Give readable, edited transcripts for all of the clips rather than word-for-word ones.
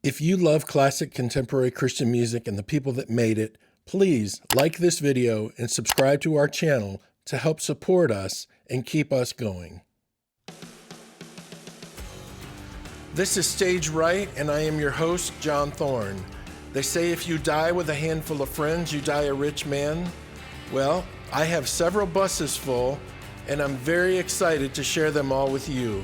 If you love classic contemporary Christian music and the people that made it, please like this video and subscribe to our channel to help support us and keep us going. This is Stage Right, and I am your host, John Thorne. They say if you die with a handful of friends, you die a rich man. Well, I have several buses full, and I'm very excited to share them all with you.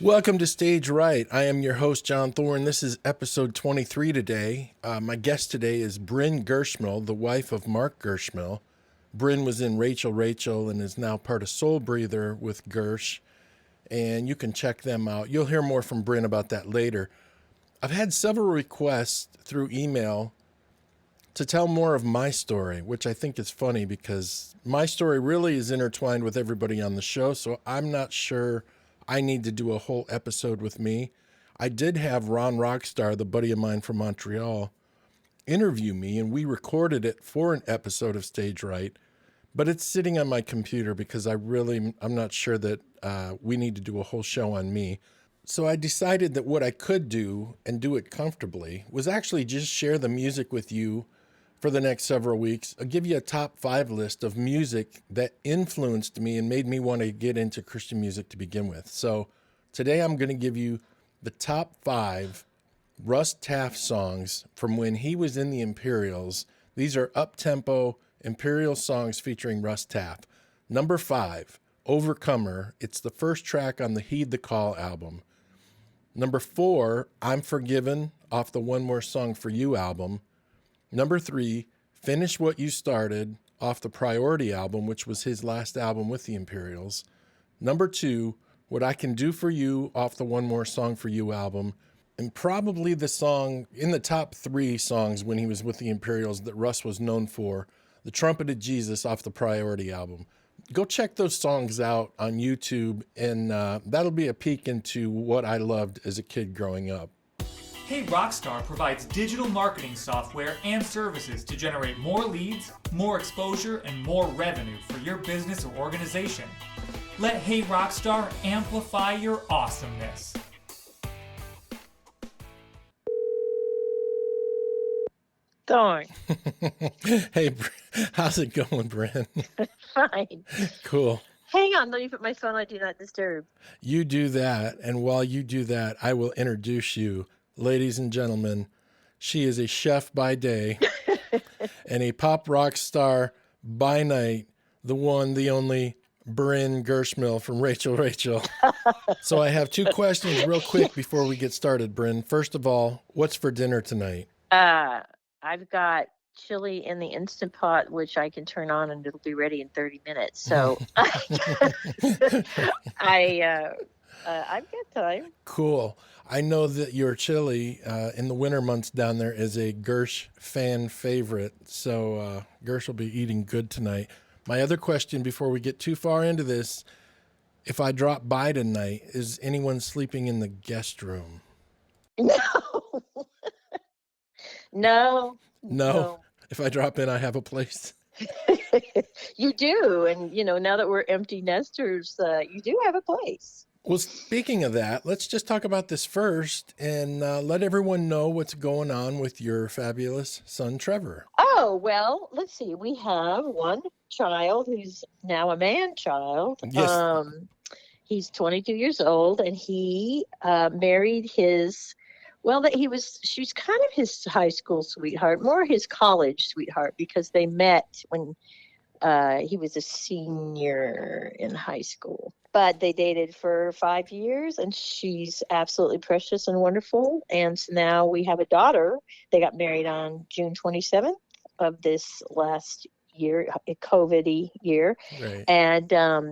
Welcome to Stage Right. I am your host, John Thorne. This is episode 23 today. My guest today is Brynn Gersmehl, the wife of Mark Gersmehl. Brynn was in Rachel and is now part of Soul Breather with Gersh, and you can check them out. You'll hear more from Brynn about that later. I've had several requests through email to tell more of my story, which I think is funny because my story really is intertwined with everybody on the show, so I'm not sure I need to do a whole episode with me. I did have Ron Rockstar, the buddy of mine from Montreal, interview me, and we recorded it for an episode of Stage Right, but it's sitting on my computer because I'm not sure that we need to do a whole show on me. So I decided that what I could do, and do it comfortably, was actually just share the music with you for the next several weeks. I'll give you a top 5 list of music that influenced me and made me want to get into Christian music to begin with. So today I'm going to give you the top 5 Russ Taff songs from when he was in the Imperials. These are up-tempo Imperial songs featuring Russ Taff. Number 5, Overcomer. It's the first track on the Heed the Call album. Number 4, I'm Forgiven, off the One More Song for You album. Number 3, Finish What You Started, off the Priority album, which was his last album with the Imperials. Number 2, What I Can Do For You, off the One More Song For You album. And probably the song in the top 3 songs when he was with the Imperials that Russ was known for, The Trumpeted Jesus, off the Priority album. Go check those songs out on YouTube, and that'll be a peek into what I loved as a kid growing up. Hey Rockstar provides digital marketing software and services to generate more leads, more exposure, and more revenue for your business or organization. Let Hey Rockstar amplify your awesomeness. Darn. Hey, how's it going, Brynn? Fine. Cool. Hang on, let me put my phone on Do Not Disturb. You do that, and while you do that, I will introduce you. Ladies and gentlemen, she is a chef by day and a pop rock star by night, the one, the only Brynn Gersmehl from Rachel. So I have 2 questions real quick before we get started, Brynn. First of all, what's for dinner tonight? I've got chili in the Instant Pot, which I can turn on and it'll be ready in 30 minutes. So I've got time. Cool. I know that your chili in the winter months down there is a Gersh fan favorite, so Gersh will be eating good tonight. My other question before we get too far into this, if I drop by tonight, is anyone sleeping in the guest room? No. No? If I drop in, I have a place? You do. And, now that we're empty nesters, you do have a place. Well, speaking of that, let's just talk about this first and let everyone know what's going on with your fabulous son, Trevor. Oh, well, let's see. We have one child who's now a man-child. Yes. He's 22 years old, and he married his... Well, she was kind of his high school sweetheart, more his college sweetheart, because they met when he was a senior in high school. But they dated for 5 years, and she's absolutely precious and wonderful. And so now we have a daughter. They got married on June 27th of this last year, a COVID-y year. Right. And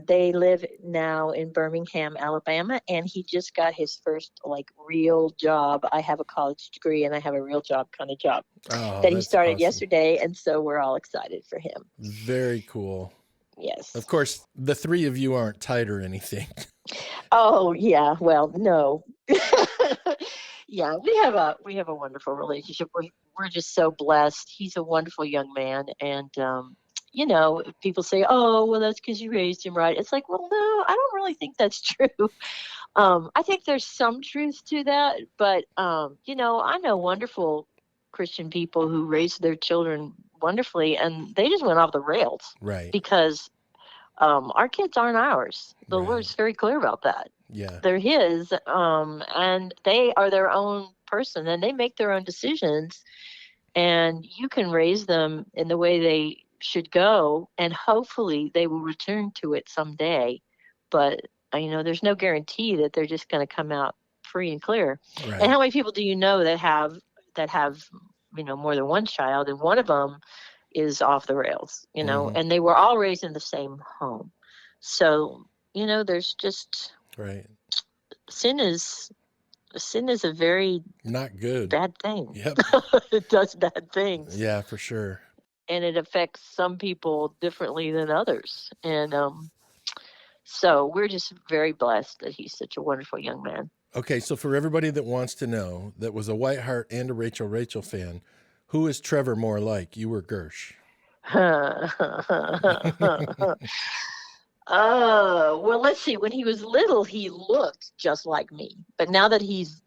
they live now in Birmingham, Alabama, and he just got his first real job. I have a college degree and I have a real job kind of job that he started yesterday, and so we're all excited for him. Very cool. Yes. Of course, the 3 of you aren't tight or anything. Oh, yeah. Well, no. Yeah, we have a wonderful relationship. We're just so blessed. He's a wonderful young man, and people say, "Oh, well, that's because you raised him right." It's like, well, no, I don't really think that's true. I think there's some truth to that, but I know wonderful Christian people who raised their children wonderfully, and they just went off the rails Right. because our kids aren't ours. The Right. Lord's very clear about that. Yeah. They're His, and they are their own person, and they make their own decisions. And you can raise them in the way they should go, and hopefully they will return to it someday. But there's no guarantee that they're just going to come out free and clear. Right. And how many people do you know that have more than one child, and one of them is off the rails, and they were all raised in the same home. So, there's just Right. sin is a very Not good. bad thing. Yep. It does bad things. Yeah, for sure. And it affects some people differently than others. And so we're just very blessed that he's such a wonderful young man. Okay, so for everybody that wants to know, that was a White Hart and a Rachel fan, who is Trevor more like, you or Gersh? Well, let's see. When he was little, he looked just like me. But now that he's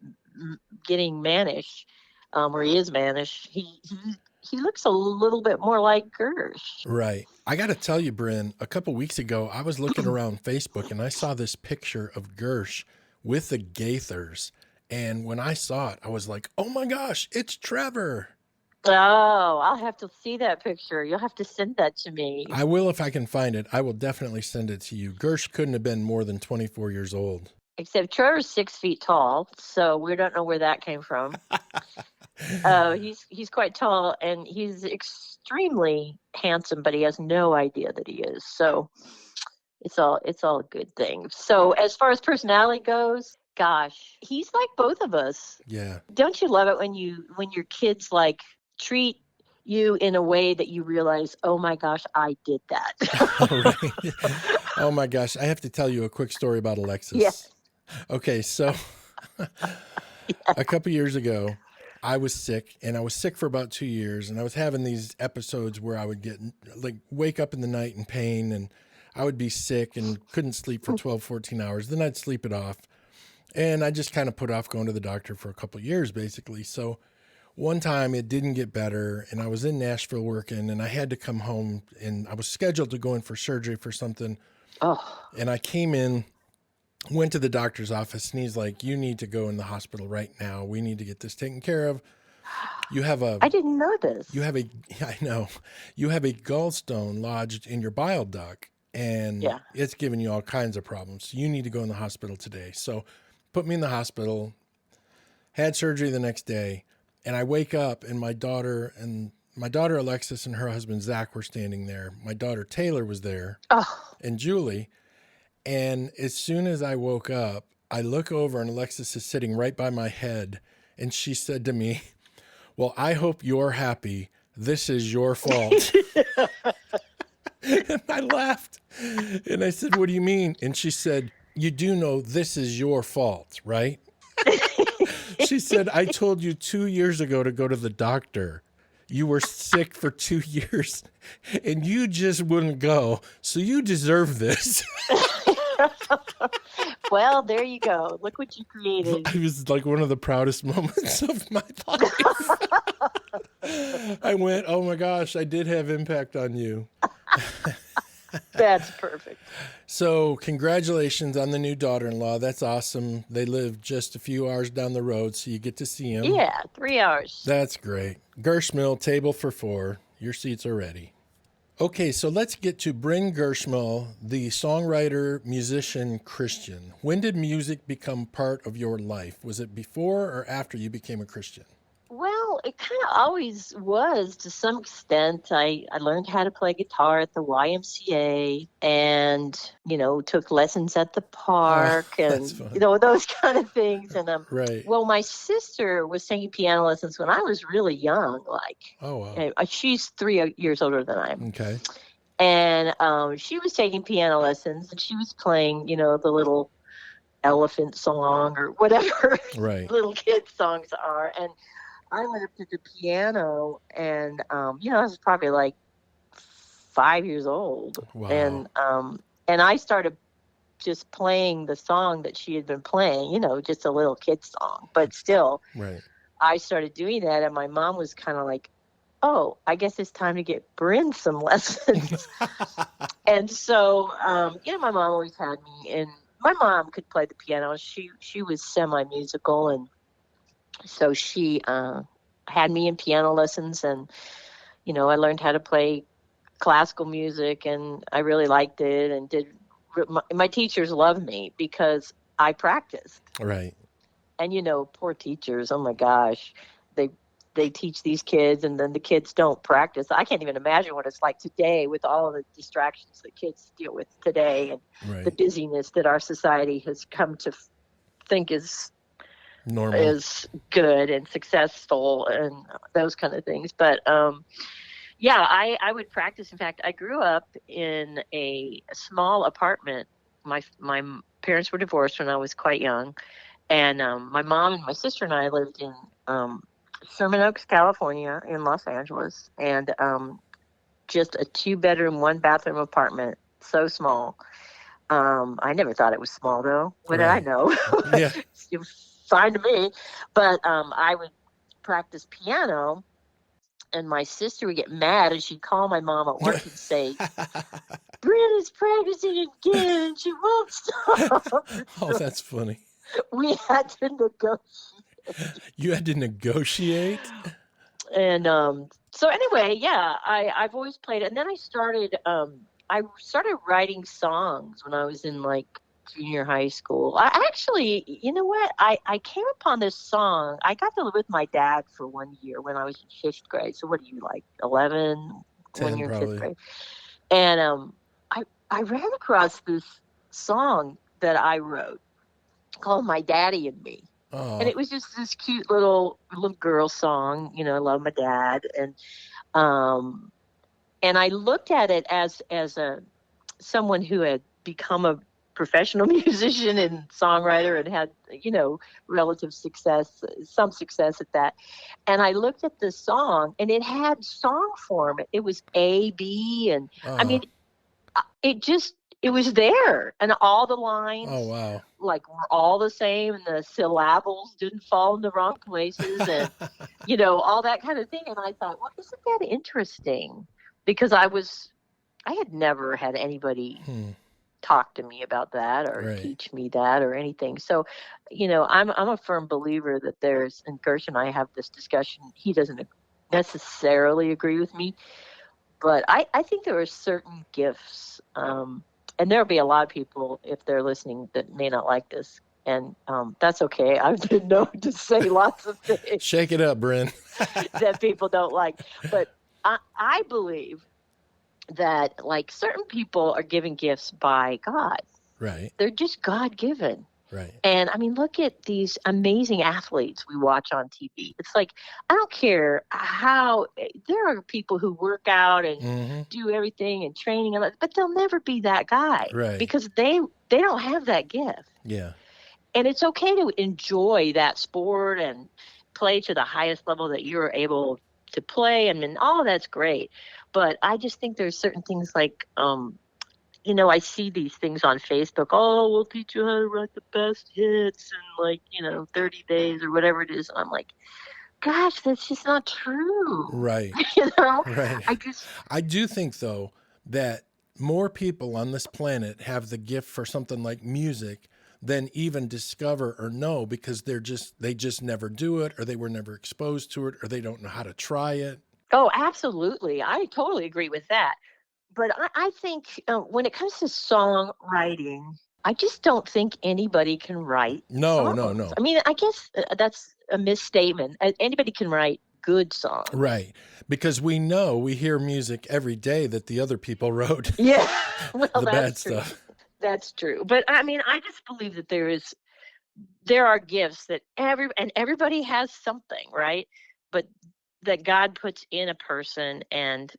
getting mannish, or he is mannish, he looks a little bit more like Gersh. Right. I got to tell you, Brynn, a couple weeks ago, I was looking around Facebook and I saw this picture of Gersh with the Gaithers. And when I saw it, I was like, oh my gosh, it's Trevor. Oh, I'll have to see that picture. You'll have to send that to me. I will if I can find it. I will definitely send it to you. Gersh couldn't have been more than 24 years old. Except Trevor's 6 feet tall, so we don't know where that came from. He's quite tall, and he's extremely handsome, but he has no idea that he is. So it's all a good thing. So as far as personality goes, gosh, he's like both of us. Yeah. Don't you love it when your kids like treat you in a way that you realize, oh my gosh, I did that. Right. Oh my gosh, I have to tell you a quick story about Alexis. Yes. Okay, so a couple years ago, I was sick, and I was sick for about 2 years, and I was having these episodes where I would get wake up in the night in pain, and I would be sick and couldn't sleep for 12, 14 hours. Then I'd sleep it off, and I just kind of put off going to the doctor for a couple of years, basically. So one time it didn't get better, and I was in Nashville working, and I had to come home, and I was scheduled to go in for surgery for something. Oh. And I came in, went to the doctor's office, and he's like, you need to go in the hospital right now. We need to get this taken care of. I didn't know this. I know. You have a gallstone lodged in your bile duct, and it's giving you all kinds of problems. You need to go in the hospital today. So put me in the hospital, had surgery the next day. And I wake up, and my daughter Alexis and her husband Zach were standing there. My daughter Taylor was there, and Julie. And as soon as I woke up, I look over, and Alexis is sitting right by my head, and she said to me, "Well, I hope you're happy. This is your fault." And I laughed, and I said, "What do you mean?" And she said, "You do know this is your fault, right?" She said, "I told you 2 years ago to go to the doctor. You were sick for 2 years, and you just wouldn't go. So you deserve this." Well, there you go. Look what you created. It was like one of the proudest moments of my life. I went, oh my gosh, I did have impact on you. That's perfect. So congratulations on the new daughter-in-law. That's awesome. They live just a few hours down the road, so you get to see them. Yeah, 3 hours. That's great. Gersmehl, table for 4. Your seats are ready. Okay, so let's get to Brynn Gersmehl, the songwriter, musician, Christian. When did music become part of your life? Was it before or after you became a Christian? Well, it kind of always was to some extent. I learned how to play guitar at the YMCA and, took lessons at the park and, those kind of things. And, right. Well, my sister was taking piano lessons when I was really young. Oh, wow. She's 3 years older than I am. Okay. And she was taking piano lessons, and she was playing, the little elephant song or whatever Right. little kid songs are. And I went up to the piano and, I was probably like 5 years old. Wow. And I started just playing the song that she had been playing, just a little kid song. But still, Right. I started doing that. And my mom was kind of like, oh, I guess it's time to get Brynn some lessons. And so, my mom always had me, and my mom could play the piano. She was semi-musical, and so she had me in piano lessons, and I learned how to play classical music, and I really liked it. And my teachers loved me because I practiced. Right. And poor teachers, oh my gosh, they they teach these kids and then the kids don't practice. I can't even imagine what it's like today with all of the distractions that kids deal with today and the Right. busyness that our society has come to think Normal. is good and successful and those kind of things. But yeah, I would practice. In fact, I grew up in a small apartment. My parents were divorced when I was quite young, and my mom and my sister and I lived in Sherman Oaks, California, in Los Angeles, and just a 2-bedroom, 1-bathroom apartment, so small. I never thought it was small, though. What did I Right. know? Yeah. It's fine to me. But I would practice piano, and my sister would get mad, and she'd call my mom at work and say, Brynn is practicing again, and she won't stop. Oh, So that's funny. we had to negotiate. You had to negotiate? And so anyway, yeah, I've always played it. And then I started writing songs when I was in like junior high school. I actually, you know what? I came upon this song. I got to live with my dad for 1 year when I was in 5th grade. So what are you, like 11 when 10 you're in fifth probably. grade? And I ran across this song that I wrote called My Daddy and Me. And Oh, it was just this cute little girl song, I love my dad. Um and I looked at it as a someone who had become a professional musician and songwriter and had, relative success, some success at that. And I looked at the song and it had song form. It was A, B, and I uh-huh. mean, it was there, and all the Oh, lines wow. like were all the same, and the syllables didn't fall in the wrong places, and all that kind of thing. And I thought, well, isn't that interesting? Because I had never had anybody Hmm. talk to me about that or Right. teach me that or anything. So, I'm a firm believer that and Gersh and I have this discussion. He doesn't necessarily agree with me, but I think there are certain gifts, and there'll be a lot of people if they're listening that may not like this, and that's okay. I've been known to say lots of things Shake it up, Bryn. that people don't like, but I believe that like certain people are given gifts by God. Right. They're just God given. Right. And I mean, look at these amazing athletes we watch on TV. It's like, I don't care how there are people who work out and Mm-hmm. do everything and training, but they'll never be that guy Right. because they don't have that gift. Yeah. And it's okay to enjoy that sport and play to the highest level that you're able to play. I mean, all of that's great. But I just think there's certain things like, I see these things on Facebook. Oh, we'll teach you how to write the best hits in 30 days or whatever it is. And I'm like, gosh, that's just not true. Right. you know, Right. I just, I do think, though, that more people on this planet have the gift for something like music than even discover or know because they just never do it or they were never exposed to it or they don't know how to try it. oh, absolutely. I totally agree with that. But I think when it comes to songwriting, I just don't think anybody can write No, no, songs. no. I mean, I guess that's a misstatement. Anybody can write good songs. Right. Because we hear music every day that the other people wrote, Yeah, well, the bad that's true. stuff. That's true. But I mean, I just believe that there are gifts that everybody has something, right? But that God puts in a person, and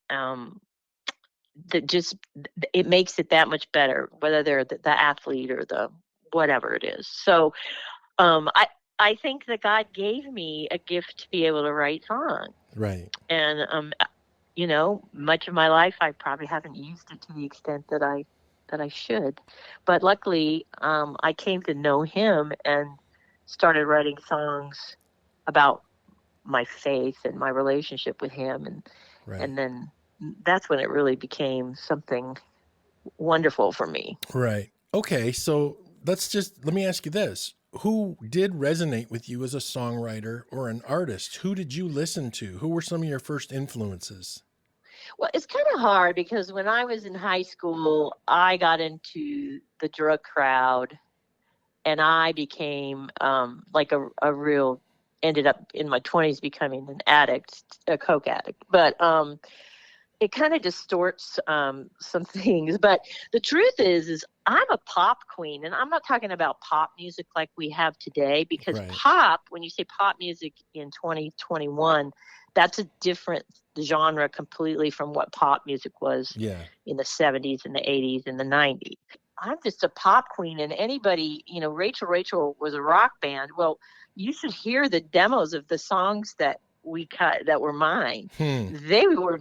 um that just it makes it that much better, whether they're the athlete or the whatever it is. So I think that God gave me a gift to be able to write songs. Right. And, much of my life, I probably haven't used it to the extent that I should. But luckily, I came to know him and started writing songs about my faith and my relationship with him. Right. And then that's when it really became something wonderful for me. Right. Okay. So let me ask you this. Who did resonate with you as a songwriter or an artist? Who did you listen to? Who were some of your first influences? Well, it's kind of hard because when I was in high school, I got into the drug crowd and I became like a real, ended up in my 20s becoming an addict, a coke addict. But it kind of distorts some things. But the truth is I'm a pop queen, and I'm not talking about pop music like we have today, because Right. pop, when you say pop music in 2021, that's a different genre completely from what pop music was Yeah. in the 70s and the 80s and the 90s. I'm just a pop queen, and anybody, Rachel was a rock band. Well, you should hear the demos of the songs that we cut that were mine. They were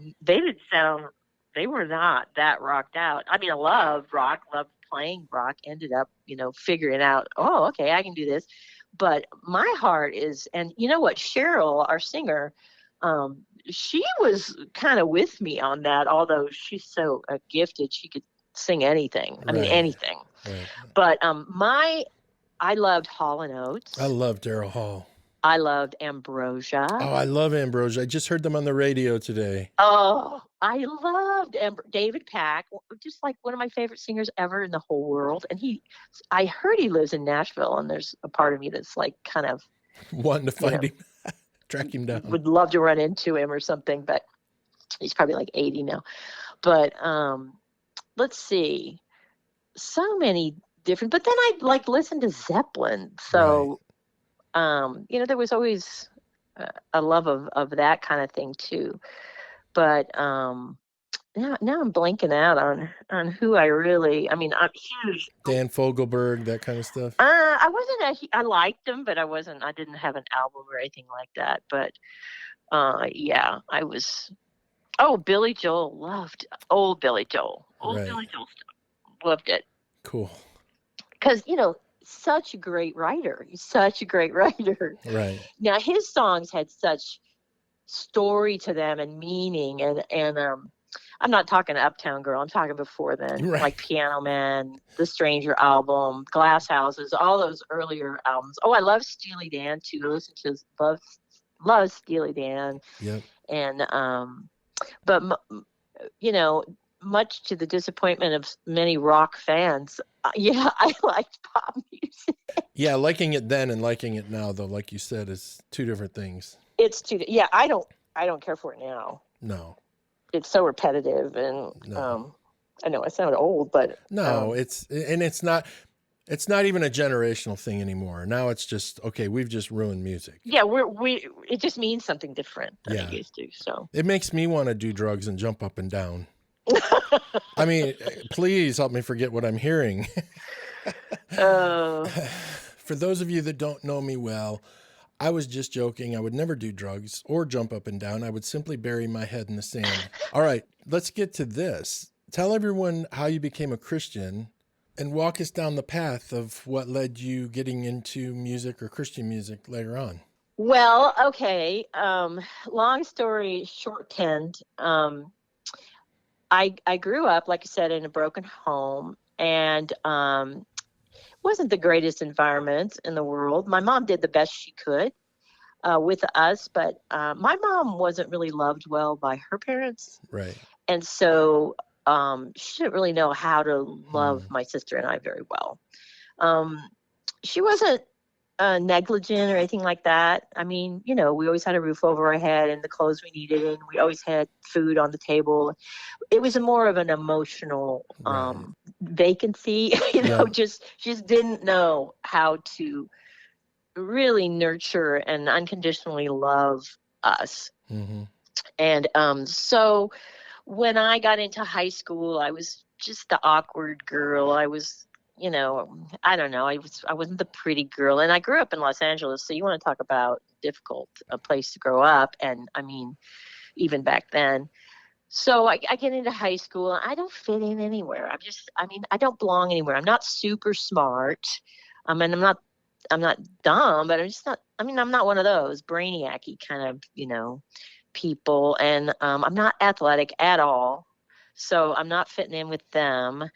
not that rocked out. I mean, I loved rock, loved playing rock, ended up, figuring out, oh, okay, I can do this. But my heart is, and you know what, Cheryl, our singer, she was kind of with me on that, although she's so gifted, she could sing anything. I mean, Right. anything. Right. But I loved Hall and Oates. I love Daryl Hall. I loved Ambrosia. Oh, I love Ambrosia. I just heard them on the radio today. Oh, I loved David Pack, just like one of my favorite singers ever in the whole world. And I heard he lives in Nashville, and there's a part of me that's like kind of wanting to find him, track him down. Would love to run into him or something, but he's probably like 80 now. But let's see, so many different. But then I like listened to Zeppelin, so there was always a love of that kind of thing too. But now I'm blanking out on who I really. I mean, I'm huge. Dan Fogelberg, that kind of stuff. I wasn't. I liked them, but I wasn't. I didn't have an album or anything like that. But yeah, I was. Oh, Billy Joel, loved old Billy Joel. Billy Joel stuff, loved it. Cool. Because such a great writer. He's such a great writer. Right. Now his songs had such story to them and meaning, and I'm not talking Uptown Girl. I'm talking before then, like Piano Man, The Stranger album, Glass Houses, all those earlier albums. Oh, I love Steely Dan too. I listen to love Steely Dan. Yep. And but much to the disappointment of many rock fans, I liked pop music. Yeah, liking it then and liking it now, though, like you said, is two different things. It's too. Yeah, I don't care for it now. No. It's so repetitive, and I know I sound old, but no, it's not even a generational thing anymore. Now it's just, okay, we've just ruined music. Yeah, it just means something different than it used to. So it makes me want to do drugs and jump up and down. I mean, please help me forget what I'm hearing. For those of you that don't know me well, I was just joking. I would never do drugs or jump up and down. I would simply bury my head in the sand. All right, let's get to this. Tell everyone how you became a Christian and walk us down the path of what led you getting into music or Christian music later on. Well, okay. Long story shortened. I grew up, like I said, in a broken home, and wasn't the greatest environment in the world. My mom did the best she could with us, but my mom wasn't really loved well by her parents. Right. And so she didn't really know how to love my sister and I very well. She wasn't negligent or anything like that. I mean, we always had a roof over our head and the clothes we needed, and we always had food on the table. It was more of an emotional vacancy, just didn't know how to really nurture and unconditionally love us. Mm-hmm. And so when I got into high school, I was just the awkward girl. I was I don't know. I wasn't the pretty girl, and I grew up in Los Angeles. So you want to talk about difficult a place to grow up, and I mean, even back then. So I get into high school, and I don't fit in anywhere. I don't belong anywhere. I'm not super smart. And I'm not dumb, but I'm just not. I mean, I'm not one of those brainiacy kind of people, and I'm not athletic at all. So I'm not fitting in with them.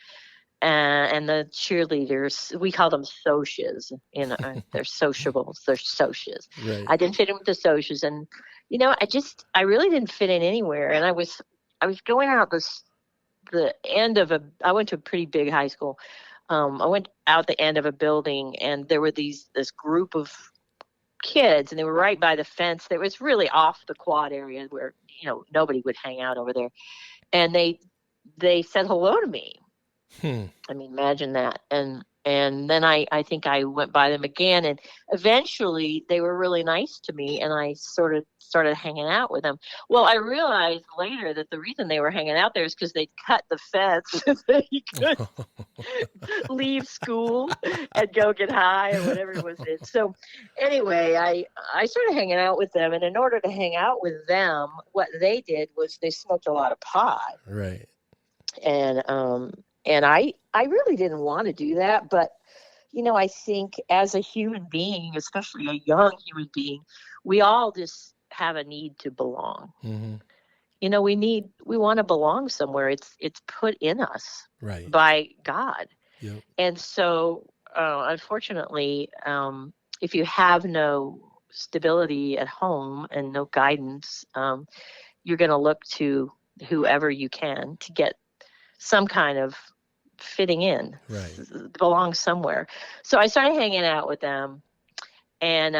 And the cheerleaders, we call them socias. They're sociables. They're socias. Right. I didn't fit in with the socias, and I really didn't fit in anywhere. And I was going out the end of I went to a pretty big high school. I went out the end of a building, and there were this group of kids, and they were right by the fence. That was really off the quad area where nobody would hang out over there. And they said hello to me. Hmm. I mean, imagine that. And then I think I went by them again, and eventually they were really nice to me, and I sort of started hanging out with them. Well, I realized later that the reason they were hanging out there is because they cut the fence so you could leave school and go get high or whatever it was. So anyway, I started hanging out with them, and in order to hang out with them, what they did was they smoked a lot of pot. Right. And I really didn't want to do that, but I think as a human being, especially a young human being, we all just have a need to belong. Mm-hmm. We want to belong somewhere. It's put in us Right. by God. Yep. And so, unfortunately, if you have no stability at home and no guidance, you're going to look to whoever you can to get some kind of fitting in, Right. belong somewhere. So I started hanging out with them, and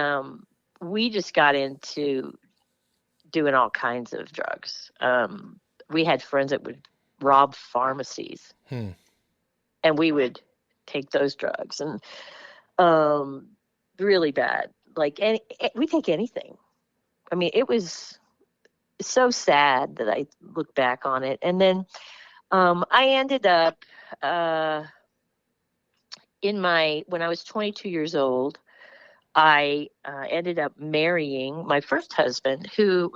we just got into doing all kinds of drugs. We had friends that would rob pharmacies, and we would take those drugs, and really bad. Like we take anything. I mean, it was so sad that I look back on it, and then I ended up when I was 22 years old, I ended up marrying my first husband, who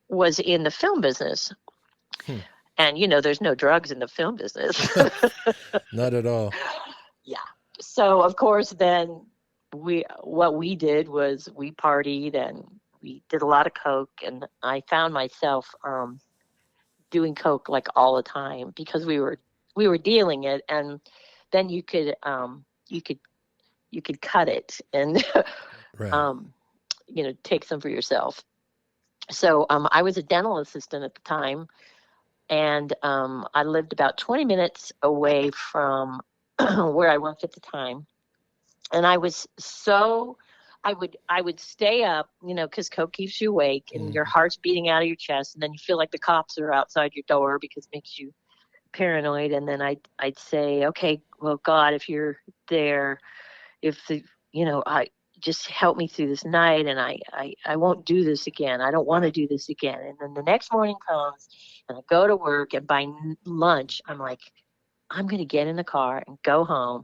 was in the film business. And there's no drugs in the film business. Not at all. Yeah. So of course, then what we did was we partied and we did a lot of coke, and I found myself doing coke like all the time because we were dealing it, and then you could cut it and Right. take some for yourself. So I was a dental assistant at the time, and I lived about 20 minutes away from where I worked at the time, and I would stay up, because coke keeps you awake, and your heart's beating out of your chest, and then you feel like the cops are outside your door because it makes you paranoid. And then I'd say, okay, well, God, if you're there, I just help me through this night, and I won't do this again. I don't want to do this again. And then the next morning comes, and I go to work, and by lunch, I'm like, I'm going to get in the car and go home.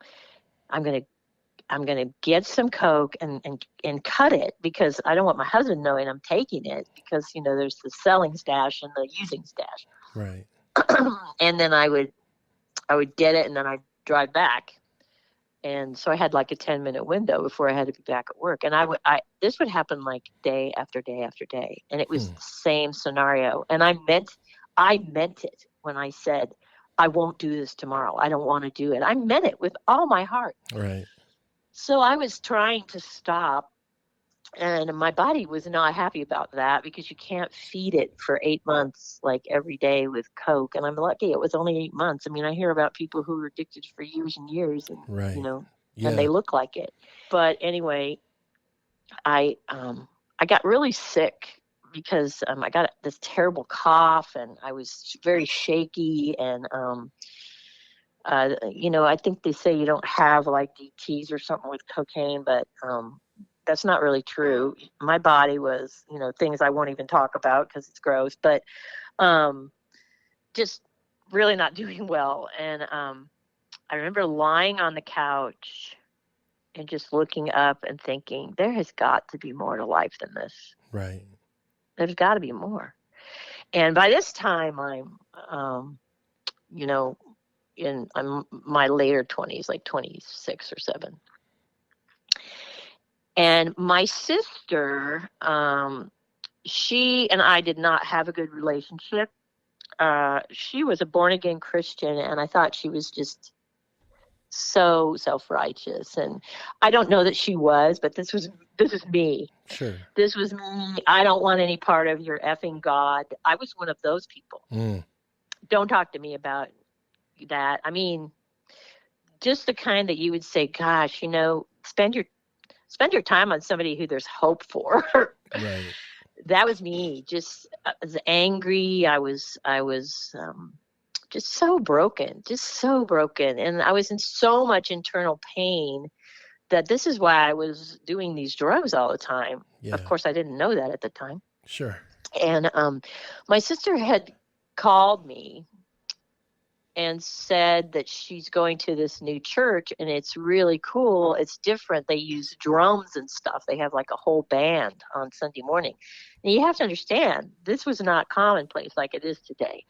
I'm going to get some coke and cut it, because I don't want my husband knowing I'm taking it, because there's the selling stash and the using stash. Right. And then I would get it, and then I'd drive back. And so I had like a 10-minute window before I had to be back at work. And this would happen like day after day after day. And it was the same scenario. And I meant it when I said, I won't do this tomorrow. I don't want to do it. I meant it with all my heart. Right. So I was trying to stop, and my body was not happy about that, because you can't feed it for 8 months, like every day with coke. And I'm lucky it was only 8 months. I mean, I hear about people who are addicted for years and years, and Right. and they look like it. But anyway, I got really sick because I got this terrible cough, and I was very shaky, and I think they say you don't have like DTs or something with cocaine, but that's not really true. My body was, things I won't even talk about because it's gross, but just really not doing well. And I remember lying on the couch and just looking up and thinking, there has got to be more to life than this. Right. There's got to be more. And by this time, I'm, I'm my later 20s, like 26 or 7. And my sister, she and I did not have a good relationship. She was a born again Christian, and I thought she was just so self-righteous. And I don't know that she was, but this is me. Sure. This was me. I don't want any part of your effing God. I was one of those people. Don't talk to me about that. I mean, just the kind that you would say, gosh, spend your time on somebody who there's hope for. Right. That was me. Just I was angry. I was just so broken, and I was in so much internal pain that this is why I was doing these drugs all the time. Yeah. Of course, I didn't know that at the time. Sure. And my sister had called me and said that she's going to this new church, and it's really cool. It's different. They use drums and stuff. They have like a whole band on Sunday morning. And you have to understand, this was not commonplace like it is today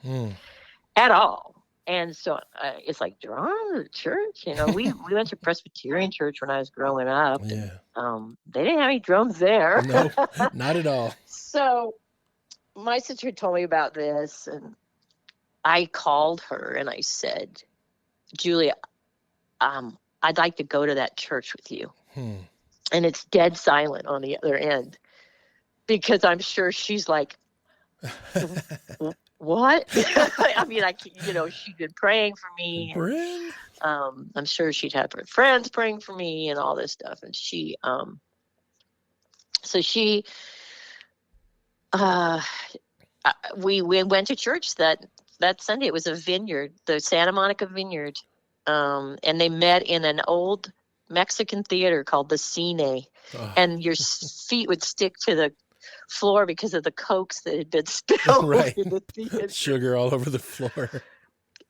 at all. And so it's like, drums at church? We went to Presbyterian church when I was growing up. Yeah. And, they didn't have any drums there. No, not at all. So my sister told me about this, and I called her and I said, Julia, I'd like to go to that church with you. And it's dead silent on the other end, because I'm sure she's like, what? I mean, she'd been praying for me. Brynn? I'm sure she'd have her friends praying for me and all this stuff. And she, we went to church that Sunday. It was a vineyard, the Santa Monica Vineyard. And they met in an old Mexican theater called the Cine. Oh. And your feet would stick to the floor because of the Cokes that had been spilled in the theater. Sugar all over the floor.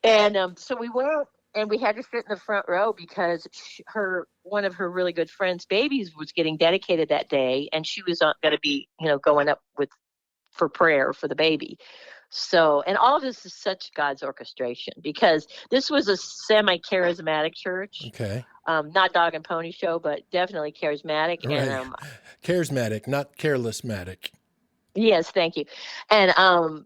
And so we went, and we had to sit in the front row because one of her really good friends' babies was getting dedicated that day, and she was going to be, going up for prayer for the baby. So, and all of this is such God's orchestration, because this was a semi-charismatic church. Okay. Not dog and pony show, but definitely charismatic. Right. And charismatic, not careless-matic. Yes, thank you. And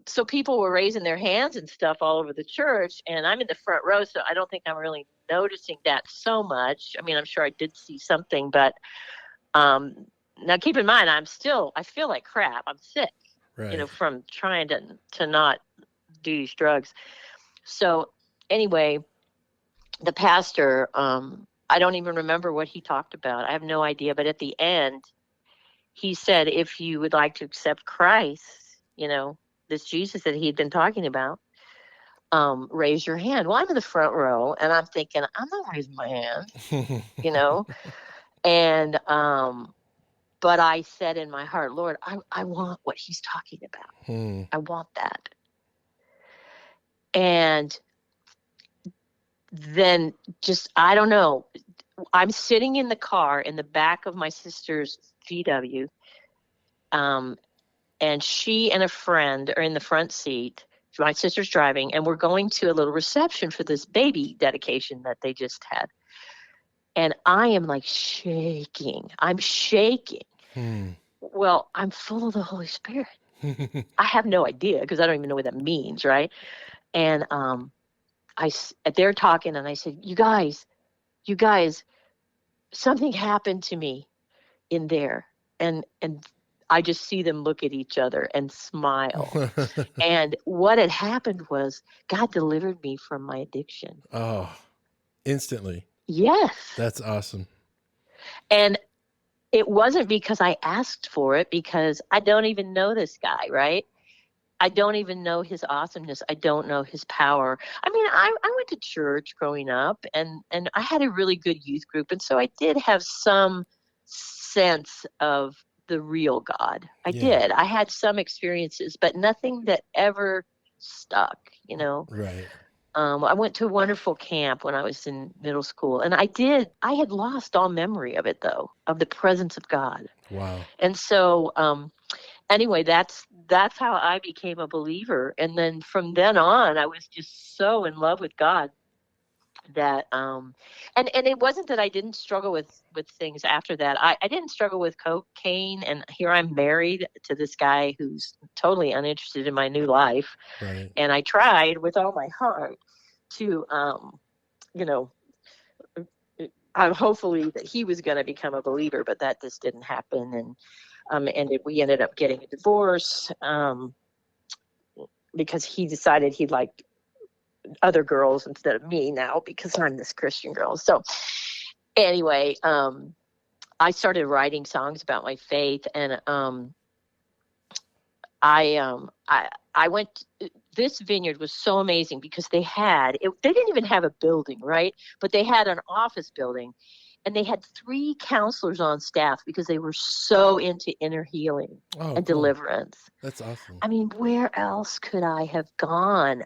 so people were raising their hands and stuff all over the church, and I'm in the front row, so I don't think I'm really noticing that so much. I mean, I'm sure I did see something, but now keep in mind, I feel like crap. I'm sick. Right. From trying to not do these drugs. So anyway, the pastor, I don't even remember what he talked about. I have no idea. But at the end, he said, if you would like to accept Christ, this Jesus that he'd been talking about, raise your hand. Well, I'm in the front row, and I'm thinking, I'm not raising my hand, and but I said in my heart, Lord, I want what he's talking about. I want that. And then I don't know, I'm sitting in the car in the back of my sister's VW, and she and a friend are in the front seat. My sister's driving, and we're going to a little reception for this baby dedication that they just had. And I am like shaking. I'm shaking. Well, I'm full of the Holy Spirit. I have no idea, because I don't even know what that means, right? And they're talking, and I said, you guys, something happened to me in there. And I just see them look at each other and smile. And what had happened was God delivered me from my addiction. Oh, instantly. Yes. That's awesome. And it wasn't because I asked for it, because I don't even know this guy, right? I don't even know his awesomeness. I don't know his power. I mean, I went to church growing up, and I had a really good youth group. And so I did have some sense of the real God. I did. I had some experiences, but nothing that ever stuck, Right. I went to a wonderful camp when I was in middle school, and I had lost all memory of it, though, of the presence of God. Wow. And so, anyway, that's how I became a believer. And then from then on, I was just so in love with God that, and it wasn't that I didn't struggle with things after that. I didn't struggle with cocaine, and here I'm married to this guy who's totally uninterested in my new life. Right. And I tried with all my heart to, you know, hopefully that he was going to become a believer, but that just didn't happen. And we ended up getting a divorce, because he decided he liked other girls instead of me now because I'm this Christian girl. So anyway, I started writing songs about my faith, and I went. This vineyard was so amazing because they didn't even have a building, right? But they had an office building, and they had 3 counselors on staff because they were so into inner healing and cool. deliverance. That's awesome. I mean, where else could I have gone?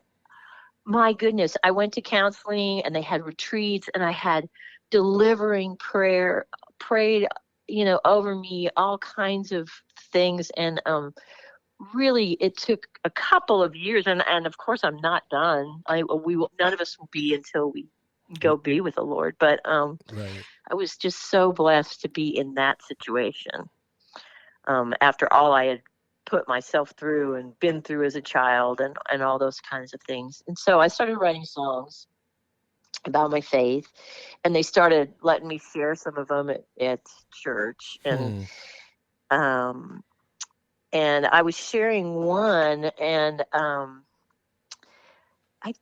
My goodness, I went to counseling, and they had retreats, and I had delivering prayer prayed, over me, all kinds of things. And really, it took a couple of years, and of course I'm not done. None of us will be until we go be with the Lord. But Right. I was just so blessed to be in that situation, after all I had put myself through and been through as a child, and all those kinds of things. And so I started writing songs about my faith, and they started letting me share some of them at church. And I was sharing one, and I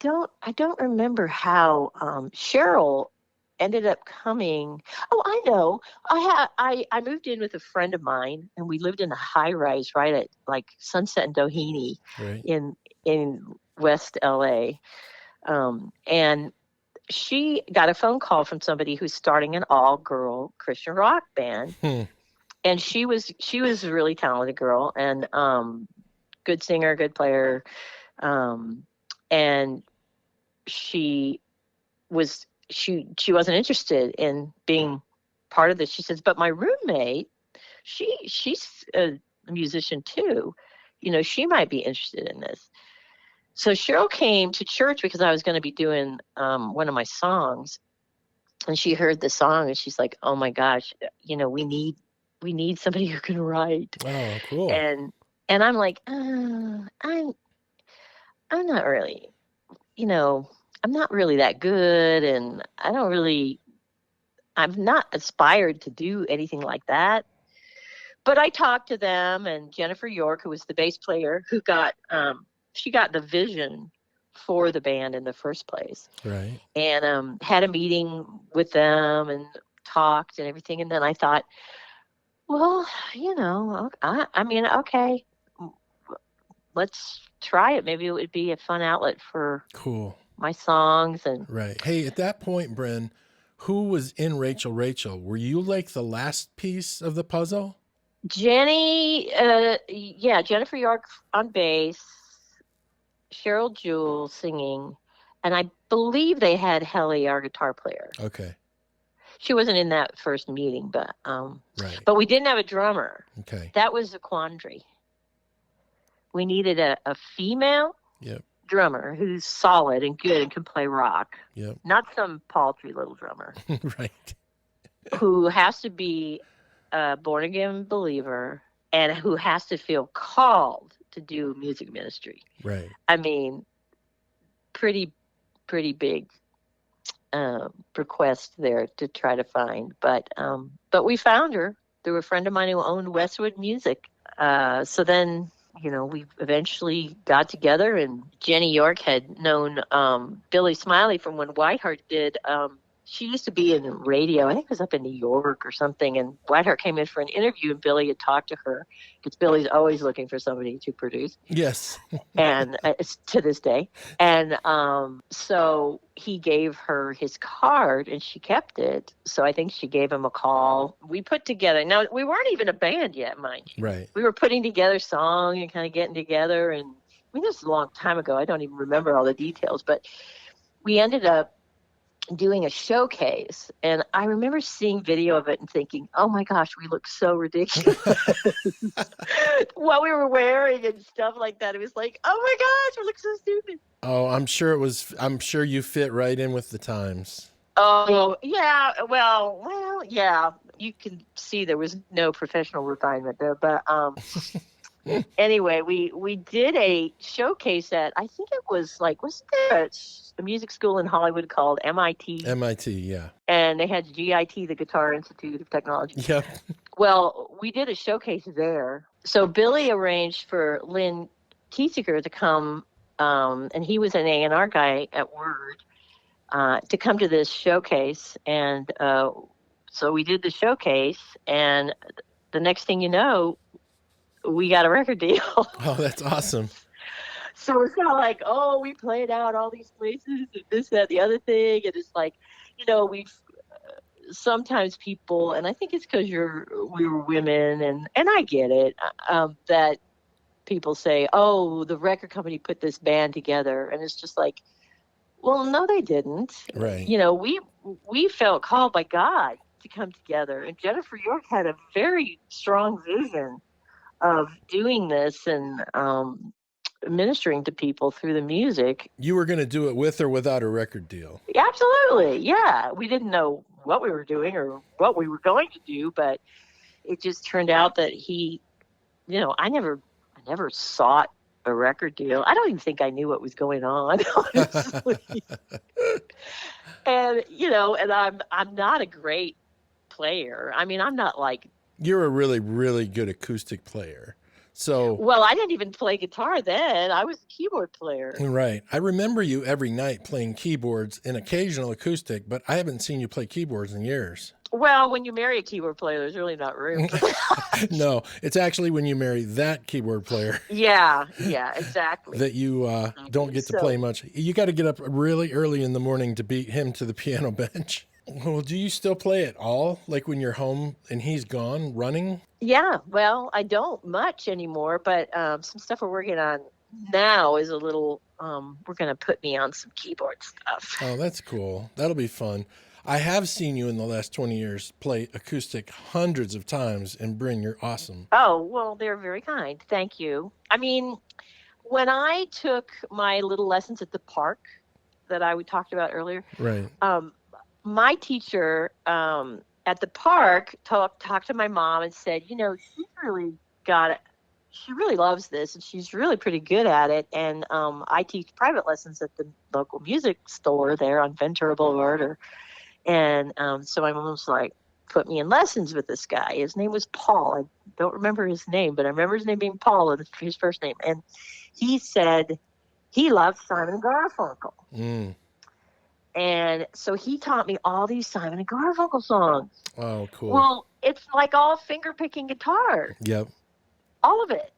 don't remember how Cheryl ended up coming. Oh, I know. I moved in with a friend of mine, and we lived in a high rise right at like Sunset and Doheny, Right. in West LA. And she got a phone call from somebody who's starting an all girl Christian rock band. And she was a really talented girl, and good singer, good player. And she wasn't interested in being part of this. She says, but my roommate, she's a musician too. She might be interested in this. So Cheryl came to church because I was going to be doing one of my songs, and she heard the song, and she's like, oh my gosh, we need somebody who can write. Oh, cool. And I'm like, I'm not really, I'm not really that good, and I've not aspired to do anything like that. But I talked to them, and Jennifer York, who was the bass player, who got she got the vision for the band in the first place. Right. And had a meeting with them and talked and everything. And then I thought, well, I mean, okay, let's try it. Maybe it would be a fun outlet for my songs. And right. Hey, at that point, Brynn, who was in Rachel? Were you like the last piece of the puzzle? Jenny, Jennifer York on bass, Cheryl Jewell singing, and I believe they had Helly, our guitar player. Okay. She wasn't in that first meeting, but right. But we didn't have a drummer. Okay. That was a quandary. We needed a female drummer who's solid and good and can play rock. Yep. Not some paltry little drummer. Right. Who has to be a born again believer and who has to feel called to do music ministry. Right. I mean, pretty big request there to try to find, but we found her through a friend of mine who owned Westwood Music. So then, we eventually got together, and Jenny York had known Billy Smiley from when Whiteheart did. She used to be in radio. I think it was up in New York or something. And Whiteheart came in for an interview, and Billy had talked to her because Billy's always looking for somebody to produce. Yes. And to this day. And so he gave her his card, and she kept it. So I think she gave him a call. We put together. Now, we weren't even a band yet, mind you. Right. We were putting together songs and kind of getting together. And I mean, this is a long time ago. I don't even remember all the details, but we ended up doing a showcase, and I remember seeing video of it and thinking, oh my gosh, we look so ridiculous. What we were wearing and stuff like that. It was like, oh my gosh, we look so stupid. Oh, I'm sure you fit right in with the times. Oh yeah, well, yeah. You can see there was no professional refinement there, but anyway, we did a showcase at, I think it was like, was there a music school in Hollywood called MIT? MIT, yeah. And they had GIT, the Guitar Institute of Technology. Yep. Well, we did a showcase there. So Billy arranged for Lynn Kiesiger to come, and he was an A&R guy at Word, to come to this showcase. And so we did the showcase, and the next thing you know, we got a record deal. Oh, that's awesome. So it's not like, oh, we played out all these places and this, that, the other thing. And it's like, we've sometimes people, and I think it's because we were women, and I get it, that people say, oh, the record company put this band together. And it's just like, well, no, they didn't. Right. We felt called by God to come together. And Jennifer York had a very strong vision of doing this and ministering to people through the music. You were going to do it with or without a record deal? Absolutely, yeah. We didn't know what we were doing or what we were going to do, but it just turned out that he, I never sought a record deal. I don't even think I knew what was going on, honestly. And and I'm not a great player. I mean, I'm not like. You're a really, really good acoustic player. So. Well, I didn't even play guitar then. I was a keyboard player. Right. I remember you every night playing keyboards and occasional acoustic, but I haven't seen you play keyboards in years. Well, when you marry a keyboard player, there's really not room for that. No, it's actually when you marry that keyboard player. Yeah, exactly. That you don't get to play much. You got to get up really early in the morning to beat him to the piano bench. Well, do you still play at all? Like when you're home and he's gone running? Yeah, well, I don't much anymore, but some stuff we're working on now is a little, we're going to put me on some keyboard stuff. Oh, that's cool. That'll be fun. I have seen you in the last 20 years play acoustic hundreds of times, and Brynn, you're awesome. Oh, well, they're very kind. Thank you. I mean, when I took my little lessons at the park that I talked about earlier, right. My teacher at the park talked to my mom and said, she's really got it. She really loves this, and she's really pretty good at it. And I teach private lessons at the local music store there on Ventura Boulevard. And so my mom was like, put me in lessons with this guy. His name was Paul. I don't remember his name, but I remember his name being Paul, and his first name. And he said he loved Simon and Garfunkel. Mm. And so he taught me all these Simon and Garfunkel songs. Oh, cool. Well, it's like all finger-picking guitar. Yep. All of it.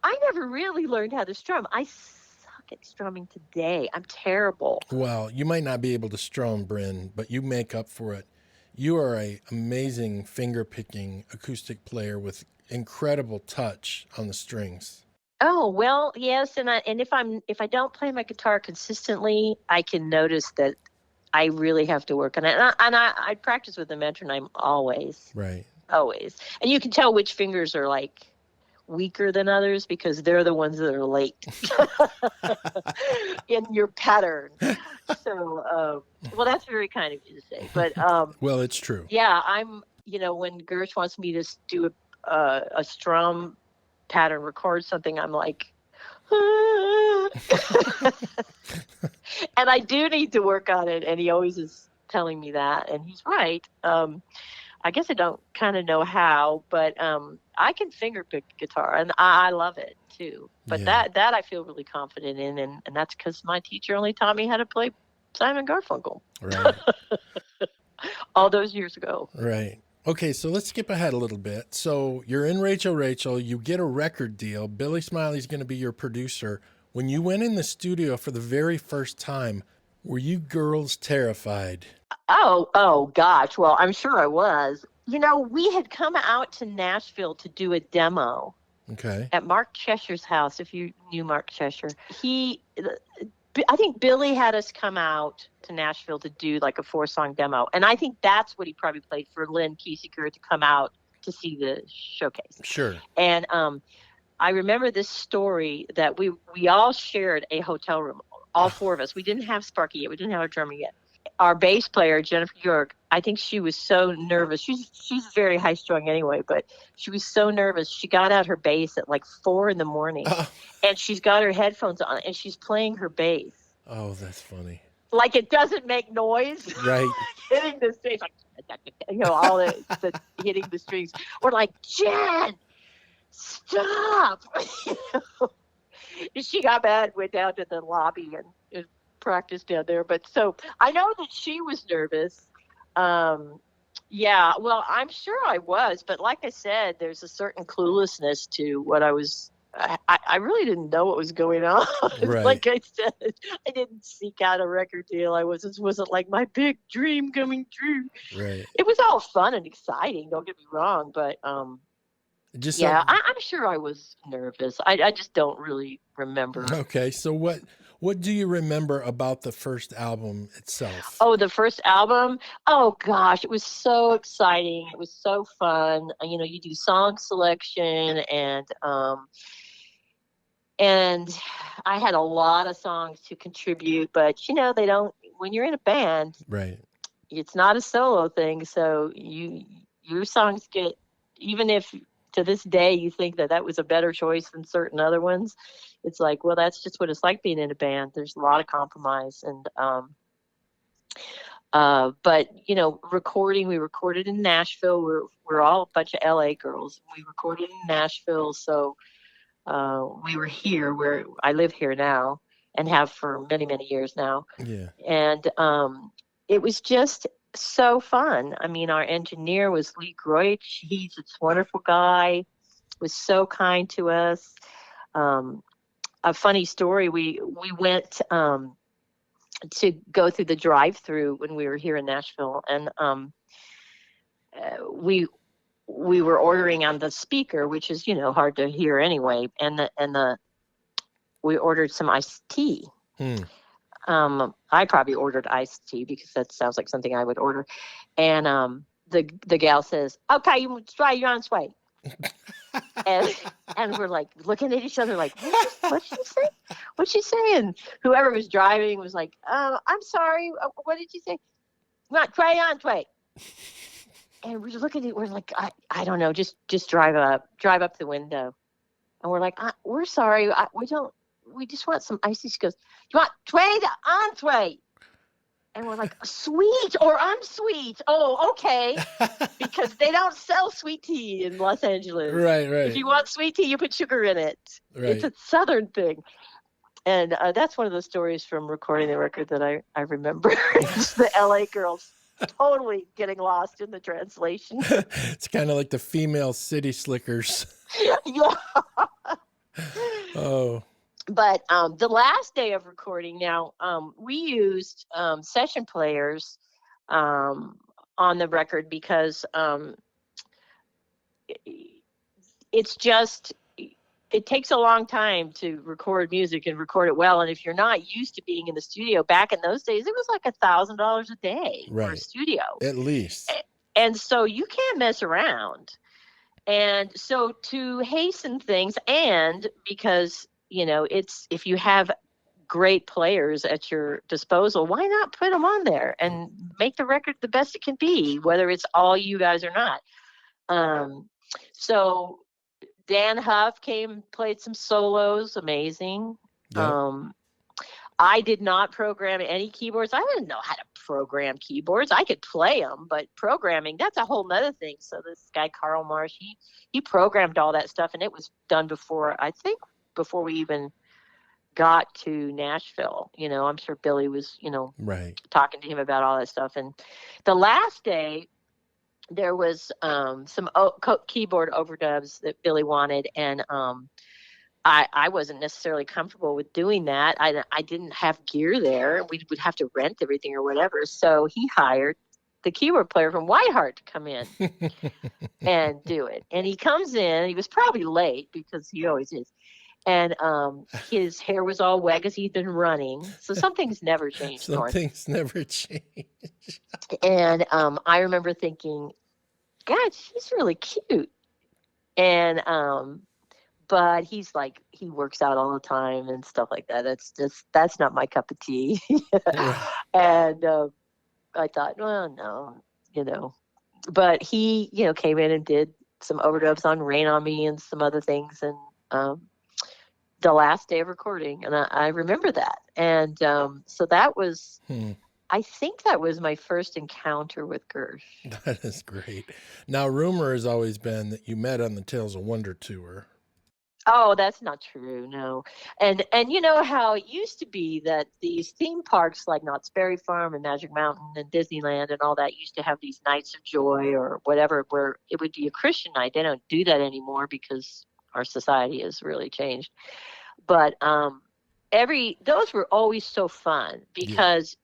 I never really learned how to strum. I suck at strumming today. I'm terrible. Well, you might not be able to strum, Brynn, but you make up for it. You are an amazing finger-picking acoustic player with incredible touch on the strings. Oh, well, yes, and if I don't play my guitar consistently, I can notice that I really have to work on it. And I practice with the metronome always. Right. Always. And you can tell which fingers are like weaker than others because they're the ones that are late in your pattern. So, well, that's very kind of you to say. But well, it's true. Yeah, I'm. When Gersh wants me to do a strum pattern, record something, I'm like, and I do need to work on it, and he always is telling me that, and he's right. I guess I don't kind of know how, but I can finger pick guitar, and I love it too. But yeah. that I feel really confident in, and that's because my teacher only taught me how to play Simon Garfunkel. Right. All those years ago. Right. Okay, so let's skip ahead a little bit. So you're in Rachel, you get a record deal. Billy Smiley's going to be your producer. When you went in the studio for the very first time, were you girls terrified? Oh gosh. Well, I'm sure I was. We had come out to Nashville to do a demo. Okay. At Mark Cheshire's house, if you knew Mark Cheshire. I think Billy had us come out to Nashville to do like a 4-song demo. And I think that's what he probably played for Lynn Kiesinger to come out to see the showcase. Sure. And I remember this story that we all shared a hotel room, all 4 of us. We didn't have Sparky yet. We didn't have our drummer yet. Our bass player, Jennifer York, I think she was so nervous. She's very high strung anyway, but she was so nervous. She got out her bass at like 4 a.m. And she's got her headphones on and she's playing her bass. Oh, that's funny. Like it doesn't make noise. Right. Hitting the strings, like, all the hitting the strings. We're like, Jen, stop. She got mad, went down to the lobby and practiced down there. But so I know that she was nervous. Yeah, well, I'm sure I was. But like I said, there's a certain cluelessness to what I was. I really didn't know what was going on. Right. Like I said, I didn't seek out a record deal. It wasn't like my big dream coming true. Right. It was all fun and exciting. Don't get me wrong, but Just yeah, I'm sure I was nervous. I just don't really remember. Okay, so what do you remember about the first album itself? Oh, the first album? Oh gosh, it was so exciting. It was so fun. You do song selection and I had a lot of songs to contribute, but they don't, when you're in a band, Right. It's not a solo thing. So your songs get, even if to this day you think that was a better choice than certain other ones, it's like, well, that's just what it's like being in a band. There's a lot of compromise. And but recording, we recorded in Nashville. We're all a bunch of LA girls. We recorded in Nashville, so we were here, where I live here now and have for many, many years now. Yeah. And it was just so fun. I mean, our engineer was Lee Groich. He's this wonderful guy, was so kind to us. A funny story, we went to go through the drive-through when we were here in Nashville, and we were ordering on the speaker, which is hard to hear anyway, and we ordered some iced tea. I probably ordered iced tea because that sounds like something I would order, and the gal says, "Okay, you try your own way." and we're like looking at each other like, what'd she say? What'd she say? And whoever was driving was like, I'm sorry, what did you say? Not try on way. And we're looking at it, we're like, I don't know, just drive up the window. And we're like, we're sorry, we just want some icy. She goes, you want tray to entree? And we're like, sweet or unsweet? Oh, okay. Because they don't sell sweet tea in Los Angeles. Right. If you want sweet tea, you put sugar in it. Right. It's a Southern thing. And that's one of the stories from recording the record that I remember. It's the LA girls totally getting lost in the translation. It's kind of like the female city slickers. Yeah. Oh. But the last day of recording, now we used session players on the record because it takes a long time to record music and record it well. And if you're not used to being in the studio, back in those days, it was like $1,000 a day for a studio. At least. And so you can't mess around. And so to hasten things, and because it's, if you have great players at your disposal, why not put them on there and make the record the best it can be, whether it's all you guys or not. So Dan Huff came, played some solos, amazing. Yep. I did not program any keyboards. I didn't know how to program keyboards. I could play them, but programming, that's a whole nother thing. So this guy, Carl Marsh, he programmed all that stuff, and it was done before we even got to Nashville. I'm sure Billy was, right, talking to him about all that stuff. And the last day, there was some keyboard overdubs that Billy wanted, and I wasn't necessarily comfortable with doing that. I didn't have gear there. We would have to rent everything or whatever. So he hired the keyboard player from Whitehart to come in and do it. And he comes in. He was probably late because he always is. And his hair was all wet because he'd been running. So some things never changed, Some Thorne. things never change. And I remember thinking, God, she's really cute. And but he's like, he works out all the time and stuff like that. That's not my cup of tea. Right. And I thought, well, no, you know. But he, came in and did some overdubs on Rain on Me and some other things. And the last day of recording, and I remember that. And so that was, I think that was my first encounter with Gersh. That is great. Now, rumor has always been that you met on the Tales of Wonder tour. Oh, that's not true. No. And you know how it used to be that these theme parks like Knott's Berry Farm and Magic Mountain and Disneyland and all that used to have these nights of joy or whatever where it would be a Christian night. They don't do that anymore because our society has really changed. But those were always so fun because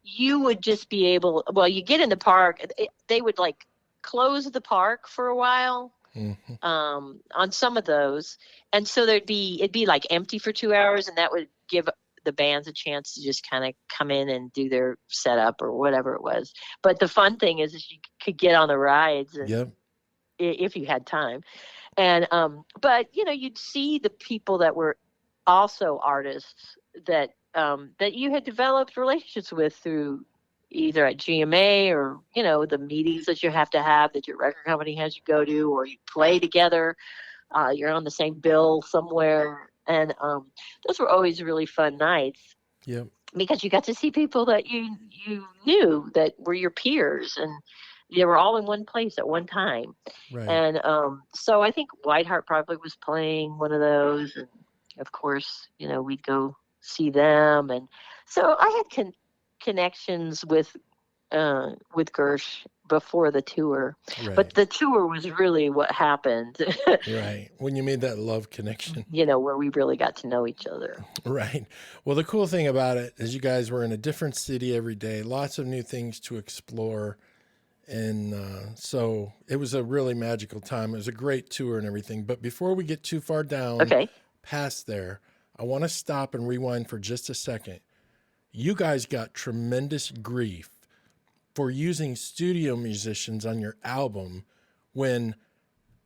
you would just be able, well, you get in the park, they would like close the park for a while. On some of those, and so it'd be like empty for 2 hours, and that would give the bands a chance to just kind of come in and do their setup or whatever it was. But the fun thing is you could get on the rides and if you had time. And but you'd see the people that were also artists that you had developed relationships with through either at GMA or, the meetings that you have that your record company has you go to, or you play together, you're on the same bill somewhere. And those were always really fun nights. Yep. Because you got to see people that you knew that were your peers, and they were all in one place at one time. Right. And so I think Whiteheart probably was playing one of those. And of course, we'd go see them. And so I had connections with Gersh before the tour, but the tour was really what happened. Right, when you made that love connection, where we really got to know each other. Right. Well, the cool thing about it is you guys were in a different city every day, lots of new things to explore, and so it was a really magical time. It was a great tour and everything. But before we get too far down past there, I want to stop and rewind for just a second. You guys got tremendous grief for using studio musicians on your album when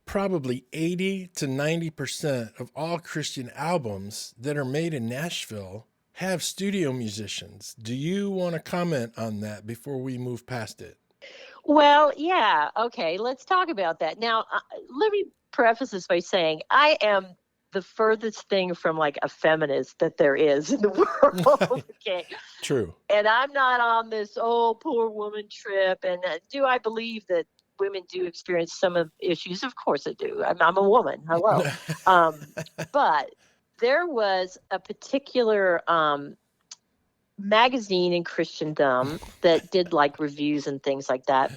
probably 80 to 90% of all Christian albums that are made in Nashville have studio musicians. Do you want to comment on that before we move past it? Well, yeah. Okay, let's talk about that. Now, let me preface this by saying I am the furthest thing from like a feminist that there is in the world. Okay. True. And I'm not on this, poor woman trip. And do I believe that women do experience some of issues? Of course I do. I'm a woman. Hello. But there was a particular magazine in Christendom that did like reviews and things like that.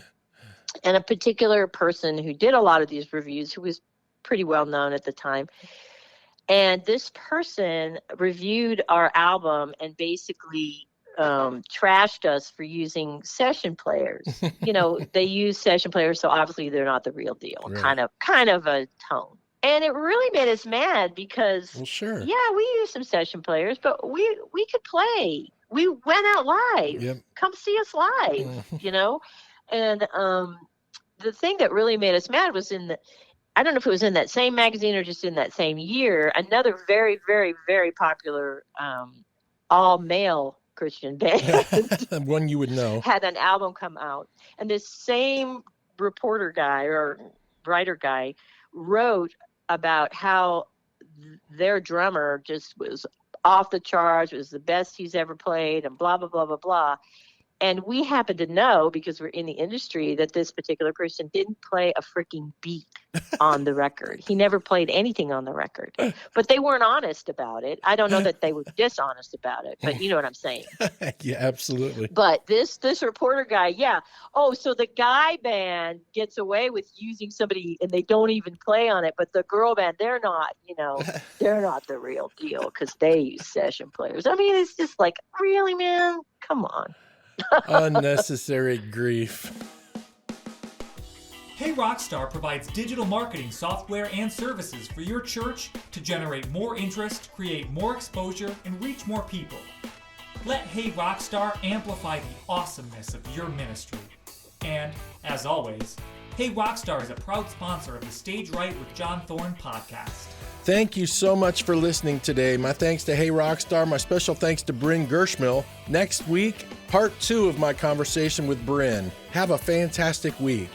And a particular person who did a lot of these reviews, who was pretty well known at the time. And this person reviewed our album and basically trashed us for using session players. They use session players, so obviously they're not the real deal. Right. Kind of a tone. And it really made us mad because, yeah, we used some session players, but we could play. We went out live. Yep. Come see us live, And the thing that really made us mad was I don't know if it was in that same magazine or just in that same year, another very, very, very popular all-male Christian band one you would know had an album come out. And this same reporter guy or writer guy wrote about how their drummer just was off the charts, was the best he's ever played, and blah, blah, blah, blah, blah. And we happen to know, because we're in the industry, that this particular person didn't play a freaking beat on the record. He never played anything on the record. But they weren't honest about it. I don't know that they were dishonest about it, but you know what I'm saying. Yeah, absolutely. But this reporter guy, yeah. Oh, so the guy band gets away with using somebody and they don't even play on it, but the girl band, they're not the real deal because they use session players. I mean, it's just like, really, man? Come on. Unnecessary grief. Hey Rockstar provides digital marketing software and services for your church to generate more interest, create more exposure, and reach more people. Let Hey Rockstar amplify the awesomeness of your ministry. And, as always, Hey Rockstar is a proud sponsor of the Stage Right with John Thorne podcast. Thank you so much for listening today. My thanks to Hey Rockstar. My special thanks to Brynn Gersmehl. Next week, part 2 of my conversation with Brynn. Have a fantastic week.